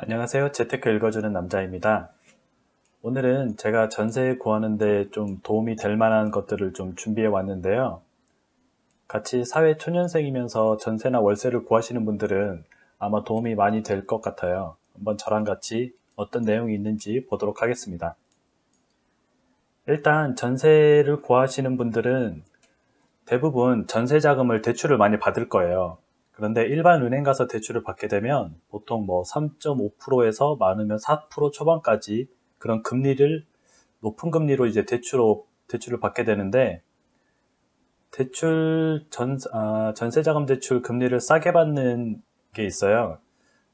안녕하세요. 재테크 읽어주는 남자입니다. 오늘은 제가 전세 구하는데 좀 도움이 될 만한 것들을 좀 준비해 왔는데요. 같이 사회 초년생이면서 전세나 월세를 구하시는 분들은 아마 도움이 많이 될 것 같아요. 한번 저랑 같이 어떤 내용이 있는지 보도록 하겠습니다. 일단 전세를 구하시는 분들은 대부분 전세 자금을 대출을 많이 받을 거예요. 그런데 일반 은행 가서 대출을 받게 되면 보통 뭐 3.5%에서 많으면 4% 초반까지 그런 높은 금리로 이제 대출을 받게 되는데, 전세자금 대출 금리를 싸게 받는 게 있어요.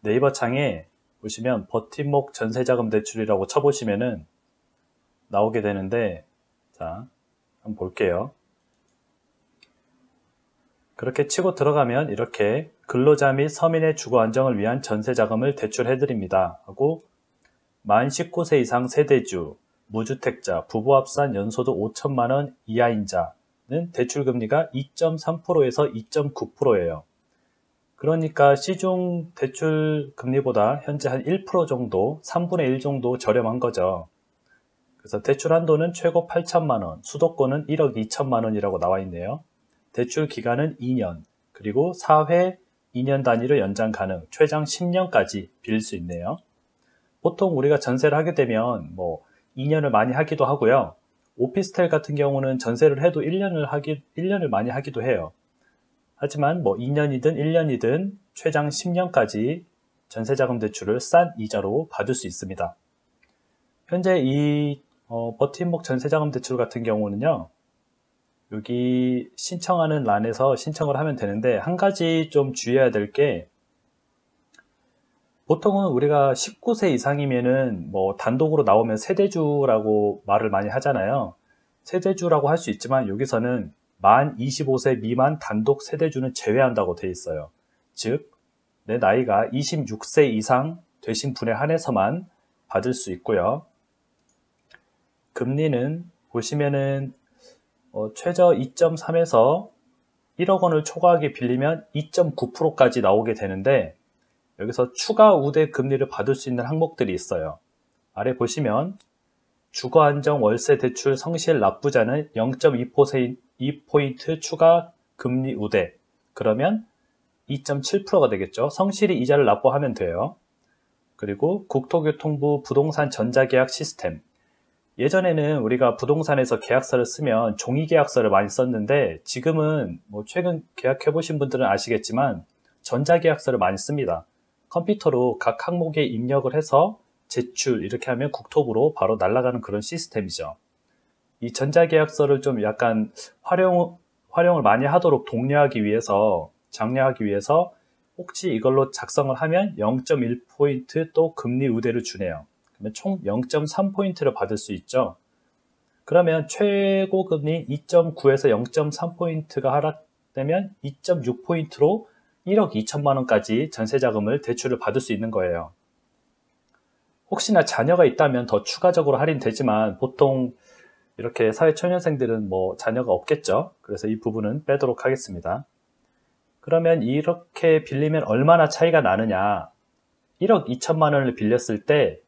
네이버 창에 보시면 버팀목 전세자금 대출이라고 쳐보시면은 나오게 되는데, 자, 한번 볼게요. 그렇게 치고 들어가면 이렇게 근로자 및 서민의 주거 안정을 위한 전세자금을 대출해드립니다 하고, 만 19세 이상 세대주, 무주택자, 부부 합산 연소득 5천만 원 이하인 자는 대출금리가 2.3%에서 2.9%예요. 그러니까 시중 대출 금리보다 현재 한 1% 정도, 3분의 1 정도 저렴한 거죠. 그래서 대출 한도는 최고 8천만 원, 수도권은 1억 2천만 원이라고 나와 있네요. 대출 기간은 2년, 그리고 4회 2년 단위로 연장 가능, 최장 10년까지 빌릴 수 있네요. 보통 우리가 전세를 하게 되면 뭐 2년을 많이 하기도 하고요. 오피스텔 같은 경우는 전세를 해도 1년을 많이 하기도 해요. 하지만 뭐 2년이든 1년이든 최장 10년까지 전세자금 대출을 싼 이자로 받을 수 있습니다. 현재 이 버팀목 전세자금 대출 같은 경우는요, 여기 신청하는 란에서 신청을 하면 되는데, 한 가지 좀 주의해야 될 게, 보통은 우리가 19세 이상이면은 뭐 단독으로 나오면 세대주라고 말을 많이 하잖아요. 세대주라고 할 수 있지만 여기서는 만 25세 미만 단독 세대주는 제외한다고 돼 있어요. 즉, 내 나이가 26세 이상 되신 분에 한해서만 받을 수 있고요. 금리는 보시면은 최저 2.3에서 1억 원을 초과하게 빌리면 2.9%까지 나오게 되는데, 여기서 추가 우대 금리를 받을 수 있는 항목들이 있어요. 아래 보시면 주거안정 월세 대출 성실 납부자는 0.2% 추가 금리 우대, 그러면 2.7%가 되겠죠. 성실히 이자를 납부하면 돼요. 그리고 국토교통부 부동산 전자계약 시스템, 예전에는 우리가 부동산에서 계약서를 쓰면 종이계약서를 많이 썼는데, 지금은 뭐 최근 계약해 보신 분들은 아시겠지만 전자계약서를 많이 씁니다. 컴퓨터로 각 항목에 입력을 해서 제출 이렇게 하면 국토부로 바로 날아가는 그런 시스템이죠. 이 전자계약서를 좀 약간 활용을 많이 하도록 장려하기 위해서 혹시 이걸로 작성을 하면 0.1포인트 또 금리 우대를 주네요. 그러면 총 0.3포인트를 받을 수 있죠. 그러면 최고 금리 2.9에서 0.3포인트가 하락되면 2.6포인트로 1억 2천만 원까지 전세자금을 대출을 받을 수 있는 거예요. 혹시나 자녀가 있다면 더 추가적으로 할인되지만 보통 이렇게 사회초년생들은 뭐 자녀가 없겠죠. 그래서 이 부분은 빼도록 하겠습니다. 그러면 이렇게 빌리면 얼마나 차이가 나느냐. 1억 2천만 원을 빌렸을 때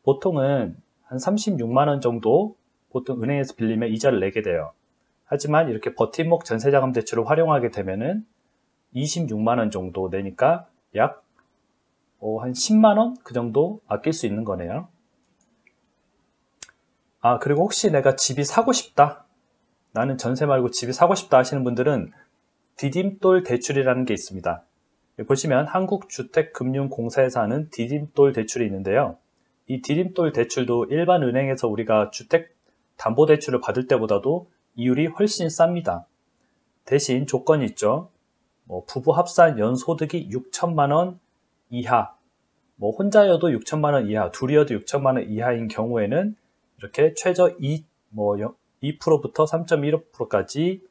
보통은 한 36만 원 정도 보통 은행에서 빌리면 이자를 내게 돼요. 하지만 이렇게 버팀목 전세자금 대출을 활용하게 되면은 26만 원 정도 내니까 약 한 10만 원 그 정도 아낄 수 있는 거네요. 그리고 혹시 내가 집이 사고 싶다, 나는 전세 말고 집이 사고 싶다 하시는 분들은 디딤돌 대출이라는 게 있습니다. 여기 보시면 한국주택금융공사에서 하는 디딤돌 대출이 있는데요. 이 디딤돌 대출도 일반 은행에서 우리가 주택담보대출을 받을 때보다도 이율이 훨씬 쌉니다. 대신 조건이 있죠. 부부 합산 연소득이 6천만 원 이하, 혼자여도 6천만 원 이하, 둘이여도 6천만 원 이하인 경우에는 이렇게 최저 2%부터 3.15%까지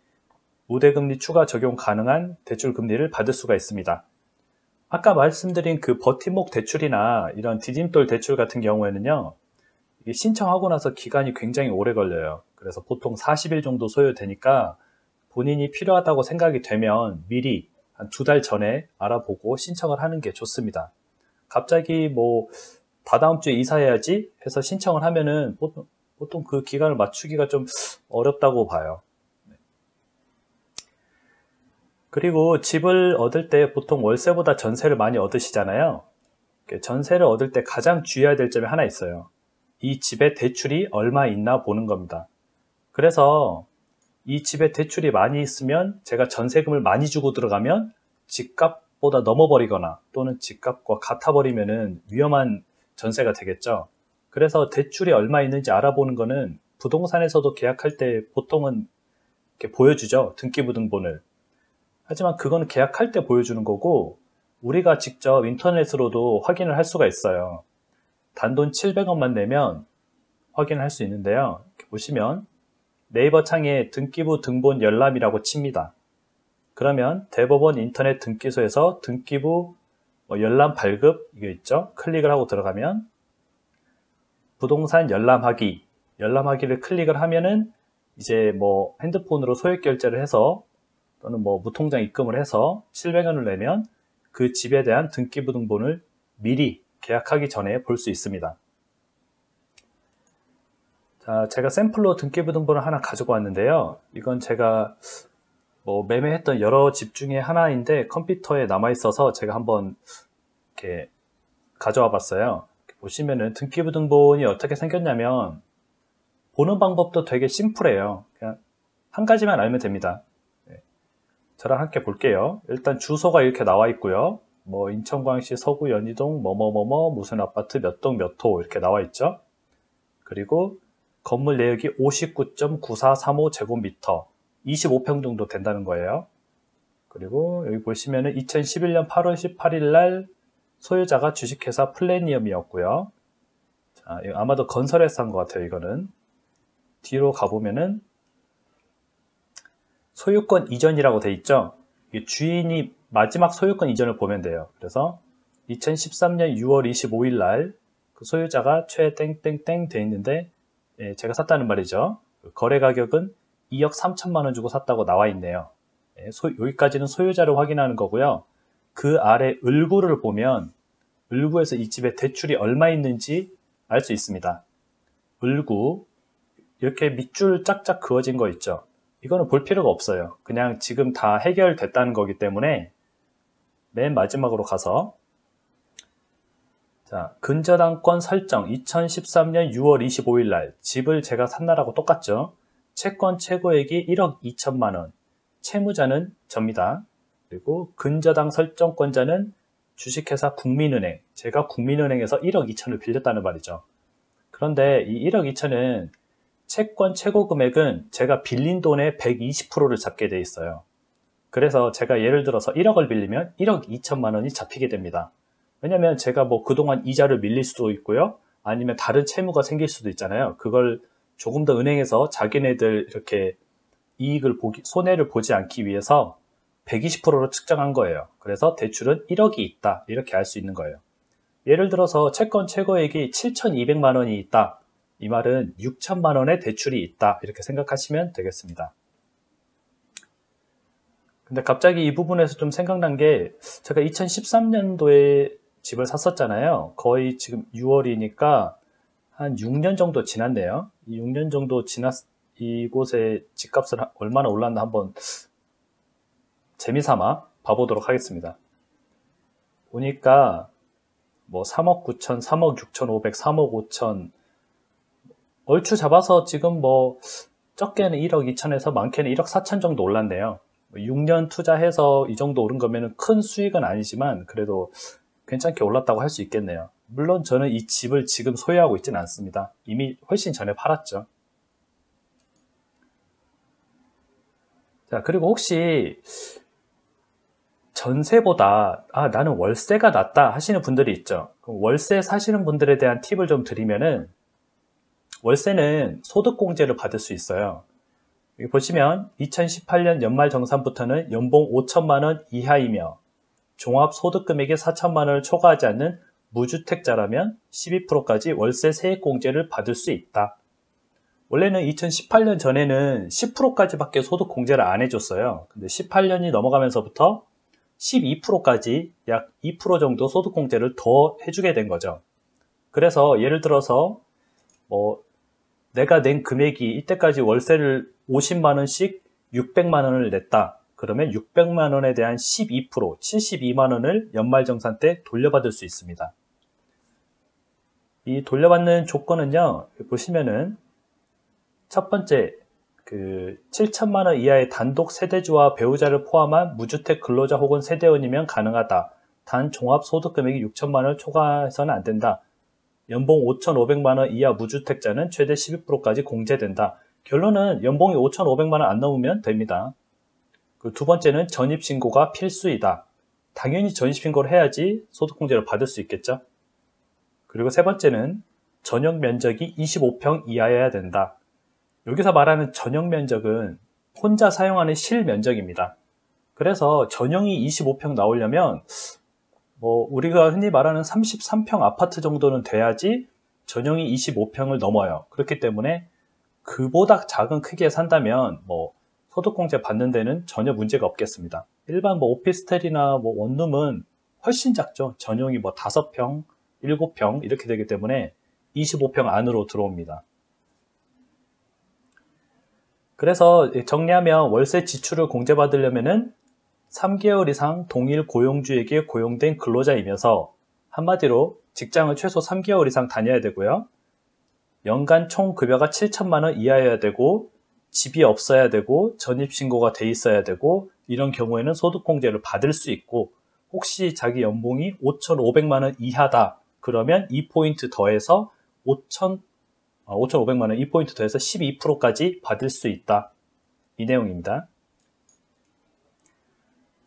우대금리 추가 적용 가능한 대출 금리를 받을 수가 있습니다. 아까 말씀드린 그 버팀목 대출이나 이런 디딤돌 대출 같은 경우에는요, 이게 신청하고 나서 기간이 굉장히 오래 걸려요. 그래서 보통 40일 정도 소요되니까 본인이 필요하다고 생각이 되면 미리 한 2달 전에 알아보고 신청을 하는 게 좋습니다. 갑자기 뭐 다다음 주에 이사해야지 해서 신청을 하면은 보통 그 기간을 맞추기가 좀 어렵다고 봐요. 그리고 집을 얻을 때 보통 월세보다 전세를 많이 얻으시잖아요. 전세를 얻을 때 가장 주의해야 될 점이 하나 있어요. 이 집에 대출이 얼마 있나 보는 겁니다. 그래서 이 집에 대출이 많이 있으면 제가 전세금을 많이 주고 들어가면 집값보다 넘어버리거나 또는 집값과 같아버리면은 위험한 전세가 되겠죠. 그래서 대출이 얼마 있는지 알아보는 거는 부동산에서도 계약할 때 보통은 이렇게 보여주죠. 등기부등본을. 하지만 그거는 계약할 때 보여주는 거고 우리가 직접 인터넷으로도 확인을 할 수가 있어요. 단돈 700원만 내면 확인할 수 있는데요. 이렇게 보시면 네이버 창에 등기부 등본 열람이라고 칩니다. 그러면 대법원 인터넷 등기소에서 등기부 열람 발급 이게 있죠. 클릭을 하고 들어가면 부동산 열람하기를 클릭을 하면은 이제 뭐 핸드폰으로 소액 결제를 해서 또는 뭐 무통장 입금을 해서 700원을 내면 그 집에 대한 등기부 등본을 미리 계약하기 전에 볼 수 있습니다. 자, 제가 샘플로 등기부 등본을 하나 가지고 왔는데요. 이건 제가 뭐 매매했던 여러 집 중에 하나인데 컴퓨터에 남아 있어서 제가 한번 이렇게 가져와 봤어요. 보시면은 등기부 등본이 어떻게 생겼냐면 보는 방법도 되게 심플해요. 그냥 한 가지만 알면 됩니다. 저랑 함께 볼게요. 일단 주소가 이렇게 나와 있고요. 뭐 인천광역시 서구 연희동 뭐뭐뭐뭐 무슨 아파트 몇 동 몇 호 이렇게 나와 있죠. 그리고 건물 내역이 59.9435 제곱미터 25평 정도 된다는 거예요. 그리고 여기 보시면은 2011년 8월 18일 날 소유자가 주식회사 플래니엄이었고요. 자, 아마도 건설회사 한 것 같아요. 이거는 뒤로 가보면은 소유권 이전이라고 돼 있죠. 주인이 마지막 소유권 이전을 보면 돼요. 그래서 2013년 6월 25일 날 그 소유자가 최 땡땡땡 돼 있는데 제가 샀다는 말이죠. 거래 가격은 2억 3천만 원 주고 샀다고 나와 있네요. 여기까지는 소유자를 확인하는 거고요. 그 아래 을구를 보면 을구에서 이 집에 대출이 얼마 있는지 알 수 있습니다. 을구 이렇게 밑줄 짝짝 그어진 거 있죠. 이거는 볼 필요가 없어요. 그냥 지금 다 해결됐다는 거기 때문에 맨 마지막으로 가서 자, 근저당권 설정 2013년 6월 25일 날 집을 제가 산 날하고 똑같죠. 채권 최고액이 1억 2천만 원, 채무자는 접니다. 그리고 근저당 설정권자는 주식회사 국민은행, 제가 국민은행에서 1억 2천을 빌렸다는 말이죠. 그런데 이 1억 2천은 채권 최고 금액은 제가 빌린 돈의 120%를 잡게 돼 있어요. 그래서 제가 예를 들어서 1억을 빌리면 1억 2천만 원이 잡히게 됩니다. 왜냐면 제가 뭐 그동안 이자를 밀릴 수도 있고요. 아니면 다른 채무가 생길 수도 있잖아요. 그걸 조금 더 은행에서 자기네들 이렇게 손해를 보지 않기 위해서 120%로 측정한 거예요. 그래서 대출은 1억이 있다. 이렇게 알 수 있는 거예요. 예를 들어서 채권 최고액이 7,200만 원이 있다. 이 말은 6천만 원의 대출이 있다. 이렇게 생각하시면 되겠습니다. 근데 갑자기 이 부분에서 좀 생각난 게 제가 2013년도에 집을 샀었잖아요. 거의 지금 6월이니까 한 6년 정도 지났네요. 이 6년 정도 이곳에 집값을 얼마나 올랐나 한번 재미삼아 봐보도록 하겠습니다. 보니까 뭐 3억 9천, 3억 6천5백, 3억 5천 얼추 잡아서 지금 뭐 적게는 1억 2천에서 많게는 1억 4천 정도 올랐네요. 6년 투자해서 이 정도 오른 거면 큰 수익은 아니지만 그래도 괜찮게 올랐다고 할 수 있겠네요. 물론 저는 이 집을 지금 소유하고 있지는 않습니다. 이미 훨씬 전에 팔았죠. 자, 그리고 혹시 전세보다 나는 월세가 낫다 하시는 분들이 있죠. 그럼 월세 사시는 분들에 대한 팁을 좀 드리면은 월세는 소득공제를 받을 수 있어요. 여기 보시면 2018년 연말정산부터는 연봉 5천만 원 이하이며 종합소득금액이 4천만 원을 초과하지 않는 무주택자라면 12%까지 월세 세액공제를 받을 수 있다. 원래는 2018년 전에는 10%까지밖에 소득공제를 안 해줬어요. 근데 18년이 넘어가면서부터 12%까지 약 2% 정도 소득공제를 더 해주게 된 거죠. 그래서 예를 들어서 내가 낸 금액이 이때까지 월세를 50만 원씩 600만 원을 냈다. 그러면 600만 원에 대한 12%, 72만 원을 연말정산 때 돌려받을 수 있습니다. 이 돌려받는 조건은요, 보시면은 첫 번째, 7천만 원 이하의 단독 세대주와 배우자를 포함한 무주택 근로자 혹은 세대원이면 가능하다. 단 종합소득금액이 6천만 원을 초과해서는 안 된다. 연봉 5,500만 원 이하 무주택자는 최대 12%까지 공제된다. 결론은 연봉이 5,500만 원 안 넘으면 됩니다. 두 번째는 전입신고가 필수이다. 당연히 전입신고를 해야지 소득공제를 받을 수 있겠죠. 그리고 세 번째는 전용 면적이 25평 이하여야 된다. 여기서 말하는 전용 면적은 혼자 사용하는 실면적입니다. 그래서 전용이 25평 나오려면 우리가 흔히 말하는 33평 아파트 정도는 돼야지 전용이 25평을 넘어요. 그렇기 때문에 그보다 작은 크기에 산다면 소득공제 받는 데는 전혀 문제가 없겠습니다. 일반 오피스텔이나 원룸은 훨씬 작죠. 전용이 5평, 7평 이렇게 되기 때문에 25평 안으로 들어옵니다. 그래서 정리하면 월세 지출을 공제받으려면은 3개월 이상 동일 고용주에게 고용된 근로자이면서 한마디로 직장을 최소 3개월 이상 다녀야 되고요. 연간 총 급여가 7천만 원 이하여야 되고 집이 없어야 되고 전입신고가 돼 있어야 되고 이런 경우에는 소득공제를 받을 수 있고 혹시 자기 연봉이 5,500만 원 이하다 그러면 2포인트 더해서 5,500만 원 2포인트 더해서 12%까지 받을 수 있다. 이 내용입니다.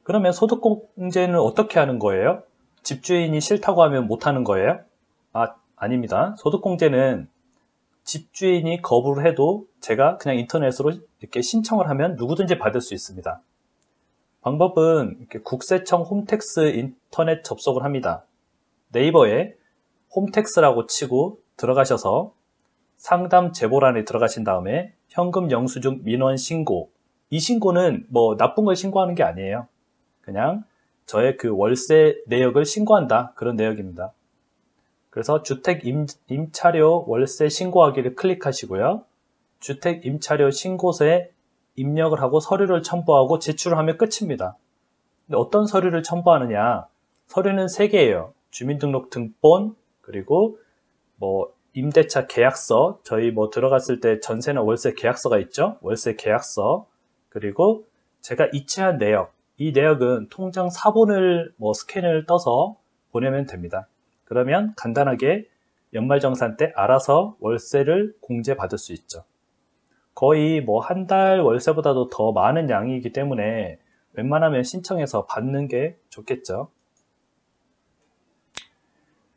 그러면 소득공제는 어떻게 하는 거예요? 집주인이 싫다고 하면 못하는 거예요? 아닙니다. 소득공제는 집주인이 거부를 해도 제가 그냥 인터넷으로 이렇게 신청을 하면 누구든지 받을 수 있습니다. 방법은 이렇게 국세청 홈택스 인터넷 접속을 합니다. 네이버에 홈택스라고 치고 들어가셔서 상담 제보란에 들어가신 다음에 현금 영수증 민원 신고. 이 신고는 나쁜 걸 신고하는 게 아니에요. 그냥 저의 월세 내역을 신고한다. 그런 내역입니다. 그래서 주택 임차료 월세 신고하기를 클릭하시고요. 주택 임차료 신고서에 입력을 하고 서류를 첨부하고 제출을 하면 끝입니다. 근데 어떤 서류를 첨부하느냐? 서류는 3개예요. 주민등록등본, 그리고 임대차 계약서, 저희 들어갔을 때 전세나 월세 계약서가 있죠? 월세 계약서, 그리고 제가 이체한 내역, 이 내역은 통장 사본을 스캔을 떠서 보내면 됩니다. 그러면 간단하게 연말정산 때 알아서 월세를 공제받을 수 있죠. 거의 한 달 월세보다도 더 많은 양이기 때문에 웬만하면 신청해서 받는 게 좋겠죠.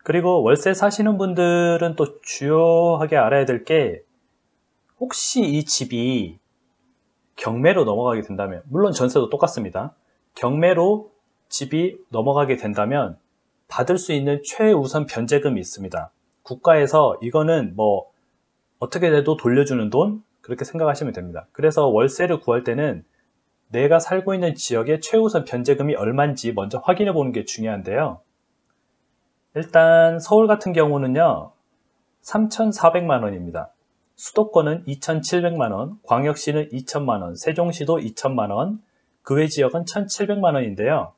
그리고 월세 사시는 분들은 또 주요하게 알아야 될 게 혹시 이 집이 경매로 넘어가게 된다면, 물론 전세도 똑같습니다. 경매로 집이 넘어가게 된다면 받을 수 있는 최우선 변제금이 있습니다. 국가에서 이거는 어떻게 돼도 돌려주는 돈 그렇게 생각하시면 됩니다. 그래서 월세를 구할 때는 내가 살고 있는 지역의 최우선 변제금이 얼마인지 먼저 확인해 보는 게 중요한데요. 일단 서울 같은 경우는요 3,400만 원입니다. 수도권은 2,700만 원, 광역시는 2,000만 원, 세종시도 2,000만 원, 그 외 지역은 1,700만 원인데요.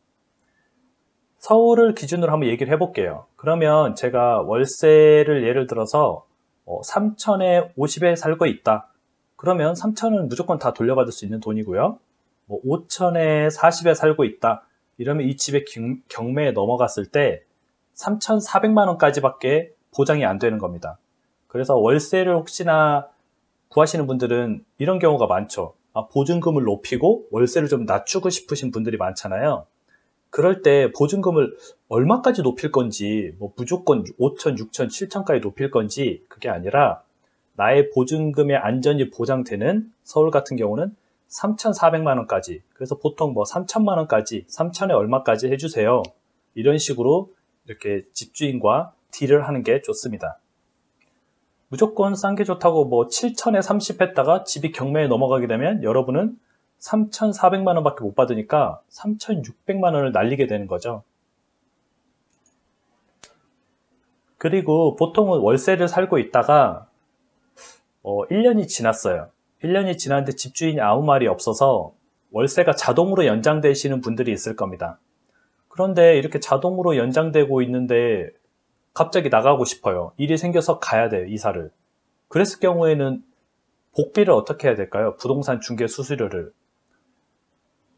서울을 기준으로 한번 얘기를 해볼게요. 그러면 제가 월세를 예를 들어서 3,000에 50에 살고 있다. 그러면 3,000은 무조건 다 돌려받을 수 있는 돈이고요. 5,000에 40에 살고 있다. 이러면 이 집의 경매에 넘어갔을 때 3,400만 원까지밖에 보장이 안 되는 겁니다. 그래서 월세를 혹시나 구하시는 분들은 이런 경우가 많죠. 보증금을 높이고 월세를 좀 낮추고 싶으신 분들이 많잖아요. 그럴 때 보증금을 얼마까지 높일 건지, 무조건 5천, 6천, 7천까지 높일 건지 그게 아니라 나의 보증금의 안전이 보장되는 서울 같은 경우는 3,400만 원까지, 그래서 보통 3천만 원까지, 3천에 얼마까지 해주세요. 이런 식으로 이렇게 집주인과 딜을 하는 게 좋습니다. 무조건 싼 게 좋다고 7천에 30 했다가 집이 경매에 넘어가게 되면 여러분은 3,400만 원밖에 못 받으니까 3,600만 원을 날리게 되는 거죠. 그리고 보통은 월세를 살고 있다가 1년이 지났어요. 1년이 지났는데 집주인이 아무 말이 없어서 월세가 자동으로 연장되시는 분들이 있을 겁니다. 그런데 이렇게 자동으로 연장되고 있는데 갑자기 나가고 싶어요. 일이 생겨서 가야 돼요, 이사를. 그랬을 경우에는 복비를 어떻게 해야 될까요? 부동산 중개 수수료를.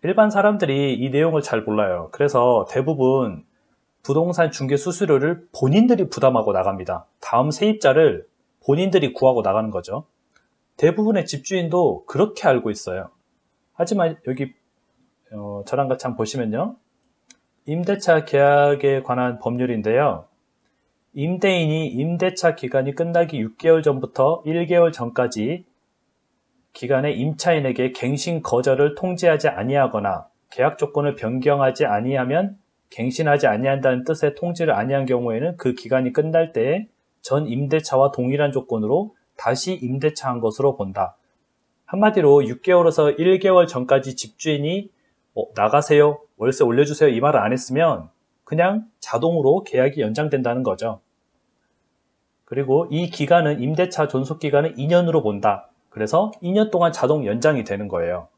일반 사람들이 이 내용을 잘 몰라요. 그래서 대부분 부동산 중개 수수료를 본인들이 부담하고 나갑니다. 다음 세입자를 본인들이 구하고 나가는 거죠. 대부분의 집주인도 그렇게 알고 있어요. 하지만 여기 저랑 같이 한번 보시면요. 임대차 계약에 관한 법률인데요. 임대인이 임대차 기간이 끝나기 6개월 전부터 1개월 전까지 기간에 임차인에게 갱신 거절을 통지하지 아니하거나 계약 조건을 변경하지 아니하면 갱신하지 아니한다는 뜻의 통지를 아니한 경우에는 그 기간이 끝날 때에 전 임대차와 동일한 조건으로 다시 임대차한 것으로 본다. 한마디로 6개월에서 1개월 전까지 집주인이 나가세요, 월세 올려주세요 이 말을 안 했으면 그냥 자동으로 계약이 연장된다는 거죠. 그리고 이 기간은 임대차 존속기간은 2년으로 본다. 그래서 2년 동안 자동 연장이 되는 거예요.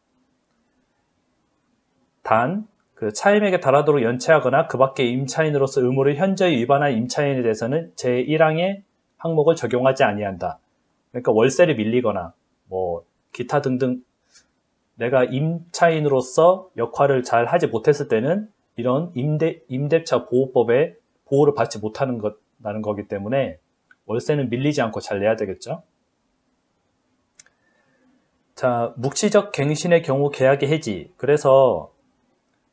단, 그 차임액에 달하도록 연체하거나 그 밖의 임차인으로서 의무를 현저히 위반한 임차인에 대해서는 제1항의 항목을 적용하지 아니한다. 그러니까 월세를 밀리거나 뭐 기타 등등 내가 임차인으로서 역할을 잘 하지 못했을 때는 이런 임대차 보호법에 보호를 받지 못하는 거기 때문에 월세는 밀리지 않고 잘 내야 되겠죠. 자, 묵시적 갱신의 경우 계약의 해지. 그래서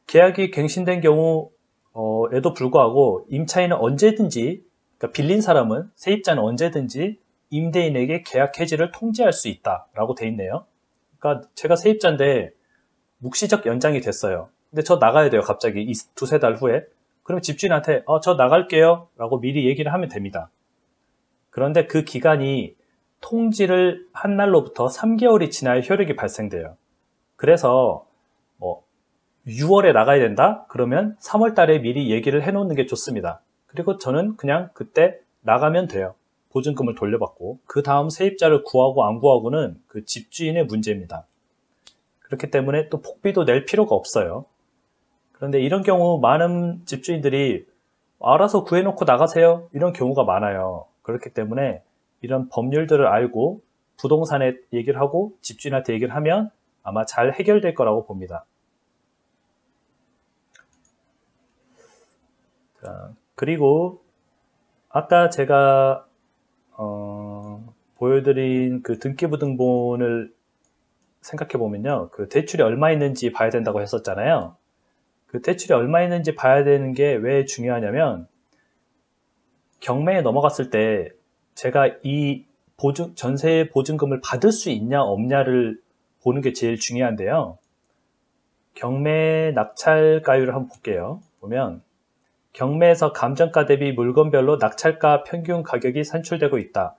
계약이 갱신된 경우에도 불구하고 임차인은 언제든지, 그러니까 빌린 사람은, 세입자는 언제든지 임대인에게 계약 해지를 통지할 수 있다라고 돼 있네요. 그러니까 제가 세입자인데 묵시적 연장이 됐어요. 근데 저 나가야 돼요, 갑자기 두세 달 후에. 그럼 집주인한테 저 나갈게요 라고 미리 얘기를 하면 됩니다. 그런데 그 기간이 통지를 한 날로부터 3개월이 지나야 효력이 발생돼요. 그래서 6월에 나가야 된다? 그러면 3월 달에 미리 얘기를 해놓는 게 좋습니다. 그리고 저는 그냥 그때 나가면 돼요. 보증금을 돌려받고. 그 다음 세입자를 구하고 안 구하고는 그 집주인의 문제입니다. 그렇기 때문에 또 복비도 낼 필요가 없어요. 그런데 이런 경우 많은 집주인들이 알아서 구해놓고 나가세요 이런 경우가 많아요. 그렇기 때문에 이런 법률들을 알고 부동산에 얘기를 하고 집주인한테 얘기를 하면 아마 잘 해결될 거라고 봅니다. 자, 그리고 아까 제가 보여드린 그 등기부등본을 생각해 보면요, 그 대출이 얼마 있는지 봐야 된다고 했었잖아요. 그 대출이 얼마 있는지 봐야 되는 게 왜 중요하냐면 경매에 넘어갔을 때 제가 이 전세 보증금을 받을 수 있냐 없냐를 보는 게 제일 중요한데요. 경매 낙찰가율을 한번 볼게요. 보면 경매에서 감정가 대비 물건별로 낙찰가 평균 가격이 산출되고 있다.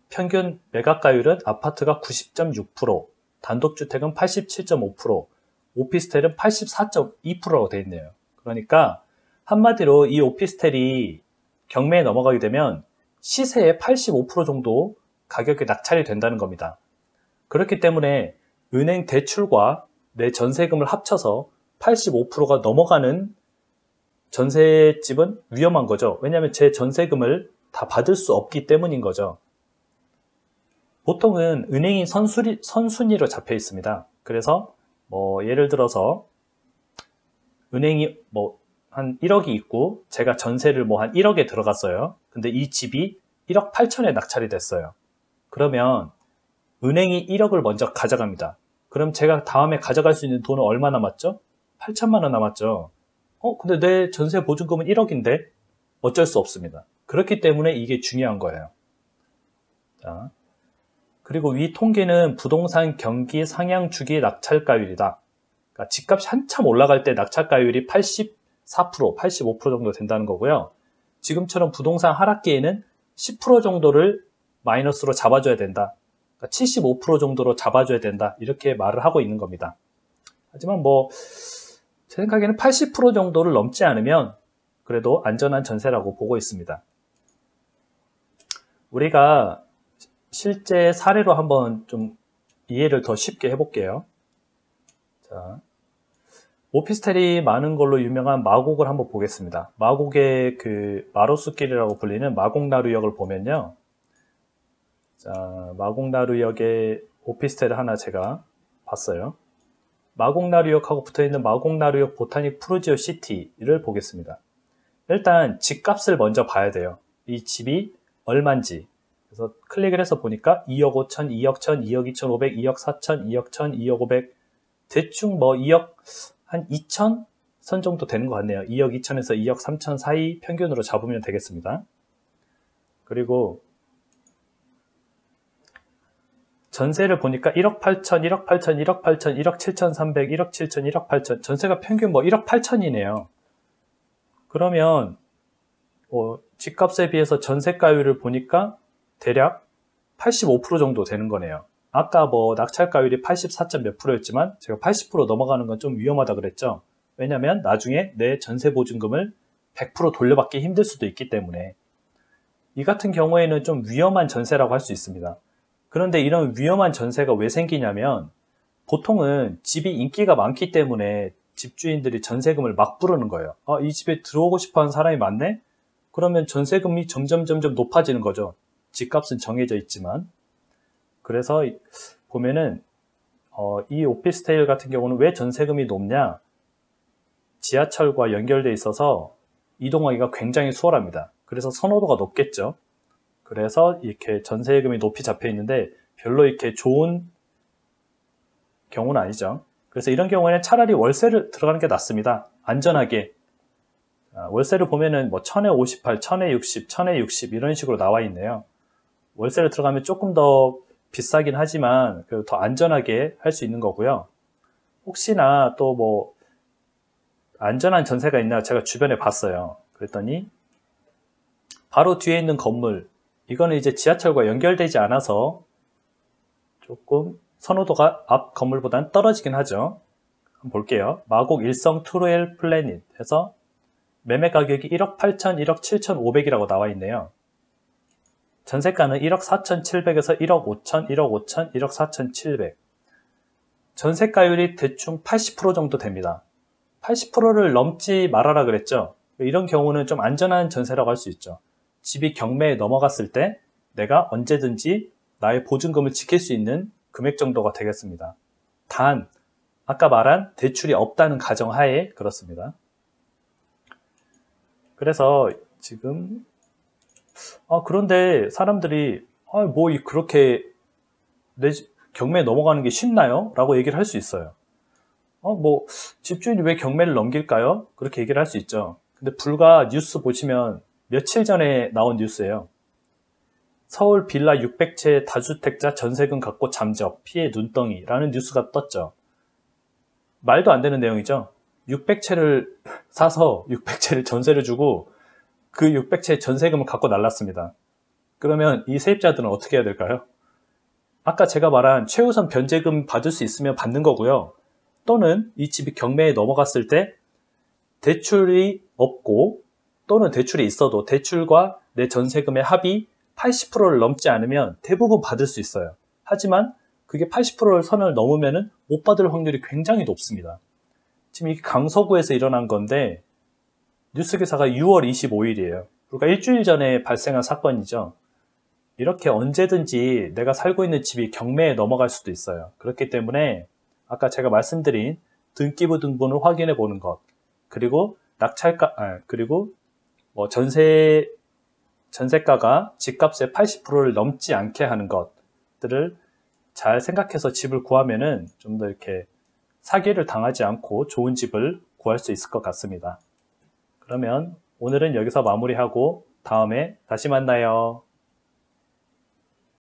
평균 매각가율은 아파트가 90.6%, 단독주택은 87.5%, 오피스텔은 84.2%라고 되어 있네요. 그러니까 한마디로 이 오피스텔이 경매에 넘어가게 되면 시세의 85% 정도 가격이 낙찰이 된다는 겁니다. 그렇기 때문에 은행 대출과 내 전세금을 합쳐서 85%가 넘어가는 전세집은 위험한 거죠. 왜냐하면 제 전세금을 다 받을 수 없기 때문인 거죠. 보통은 은행이 선순위로 잡혀 있습니다. 그래서 예를 들어서 은행이 한 1억이 있고 제가 전세를 한 1억에 들어갔어요. 근데 이 집이 1억 8천에 낙찰이 됐어요. 그러면 은행이 1억을 먼저 가져갑니다. 그럼 제가 다음에 가져갈 수 있는 돈은 얼마 남았죠? 8천만 원 남았죠. 근데 내 전세 보증금은 1억인데 어쩔 수 없습니다. 그렇기 때문에 이게 중요한 거예요. 자, 그리고 위 통계는 부동산 경기 상향 주기 낙찰가율이다. 그러니까 집값이 한참 올라갈 때 낙찰가율이 84%, 85% 정도 된다는 거고요. 지금처럼 부동산 하락기에는 10% 정도를 마이너스로 잡아줘야 된다. 75% 정도로 잡아줘야 된다. 이렇게 말을 하고 있는 겁니다. 하지만 뭐 제 생각에는 80% 정도를 넘지 않으면 그래도 안전한 전세라고 보고 있습니다. 우리가 실제 사례로 한번 좀 이해를 더 쉽게 해볼게요. 자, 오피스텔이 많은 걸로 유명한 마곡을 한번 보겠습니다. 마곡의 그 마로수길이라고 불리는 마곡나루역을 보면요. 자, 마곡나루역의 오피스텔 하나 제가 봤어요. 마곡나루역하고 붙어있는 마곡나루역 보타닉 푸르지오 시티를 보겠습니다. 일단 집값을 먼저 봐야 돼요. 이 집이 얼만지. 그래서 클릭을 해서 보니까 2억 5천, 2억 1천, 2억 2,500, 2억 4천, 2억 1천, 2억 500 대충 뭐 2억 한 2천 선 정도 되는 것 같네요. 2억 2천에서 2억 3천 사이 평균으로 잡으면 되겠습니다. 그리고 전세를 보니까 1억 8천, 1억 8천, 1억 8천, 1억 7천300, 1억 7천, 1억 8천 전세가 평균 뭐 1억 8천이네요. 그러면 집값에 비해서 전세가율을 보니까 대략 85% 정도 되는 거네요. 아까 뭐 낙찰가율이 84. 몇 프로였지만 제가 80% 넘어가는 건 좀 위험하다 그랬죠. 왜냐면 나중에 내 전세보증금을 100% 돌려받기 힘들 수도 있기 때문에 이 같은 경우에는 좀 위험한 전세라고 할 수 있습니다. 그런데 이런 위험한 전세가 왜 생기냐면 보통은 집이 인기가 많기 때문에 집주인들이 전세금을 막 부르는 거예요. 이 집에 들어오고 싶어하는 사람이 많네? 그러면 전세금이 점점 높아지는 거죠. 집값은 정해져 있지만. 그래서 보면은 이 오피스텔 같은 경우는 왜 전세금이 높냐? 지하철과 연결돼 있어서 이동하기가 굉장히 수월합니다. 그래서 선호도가 높겠죠. 그래서 이렇게 전세금이 높이 잡혀 있는데 별로 이렇게 좋은 경우는 아니죠. 그래서 이런 경우에는 차라리 월세를 들어가는 게 낫습니다. 안전하게. 월세를 보면은 뭐 1000에 58, 1000에 60, 1000에 60 이런 식으로 나와 있네요. 월세를 들어가면 조금 더 비싸긴 하지만 그래도 더 안전하게 할 수 있는 거고요. 혹시나 또 뭐 안전한 전세가 있나 제가 주변에 봤어요. 그랬더니 바로 뒤에 있는 건물 이거는 이제 지하철과 연결되지 않아서 조금 선호도가 앞 건물보다는 떨어지긴 하죠. 한번 볼게요. 마곡 일성 투루엘 플래닛 해서 매매 가격이 1억 8천, 1억 7,500이라고 나와 있네요. 전세가는 1억 4,700에서 1억 5천, 1억 5천, 1억 4,700. 전세가율이 대충 80% 정도 됩니다. 80%를 넘지 말아라 그랬죠. 이런 경우는 좀 안전한 전세라고 할 수 있죠. 집이 경매에 넘어갔을 때 내가 언제든지 나의 보증금을 지킬 수 있는 금액 정도가 되겠습니다. 단, 아까 말한 대출이 없다는 가정하에 그렇습니다. 그래서 지금 그런데 사람들이 뭐 그렇게 내 경매에 넘어가는 게 쉽나요? 라고 얘기를 할 수 있어요. 뭐 집주인이 왜 경매를 넘길까요? 그렇게 얘기를 할 수 있죠. 근데 불과 뉴스 보시면 며칠 전에 나온 뉴스예요. 서울 빌라 600채 다주택자 전세금 갖고 잠적, 피해 눈덩이라는 뉴스가 떴죠. 말도 안 되는 내용이죠. 600채를 사서 600채를 전세를 주고 그 600채 전세금을 갖고 날랐습니다. 그러면 이 세입자들은 어떻게 해야 될까요? 아까 제가 말한 최우선 변제금 받을 수 있으면 받는 거고요. 또는 이 집이 경매에 넘어갔을 때 대출이 없고 또는 대출이 있어도 대출과 내 전세금의 합이 80%를 넘지 않으면 대부분 받을 수 있어요. 하지만 그게 80%를 선을 넘으면 못 받을 확률이 굉장히 높습니다. 지금 이게 강서구에서 일어난 건데 뉴스 기사가 6월 25일이에요. 그러니까 일주일 전에 발생한 사건이죠. 이렇게 언제든지 내가 살고 있는 집이 경매에 넘어갈 수도 있어요. 그렇기 때문에 아까 제가 말씀드린 등기부 등본을 확인해 보는 것, 그리고 그리고 뭐 전세가가 집값의 80%를 넘지 않게 하는 것들을 잘 생각해서 집을 구하면은 좀 더 이렇게 사기를 당하지 않고 좋은 집을 구할 수 있을 것 같습니다. 그러면 오늘은 여기서 마무리하고 다음에 다시 만나요.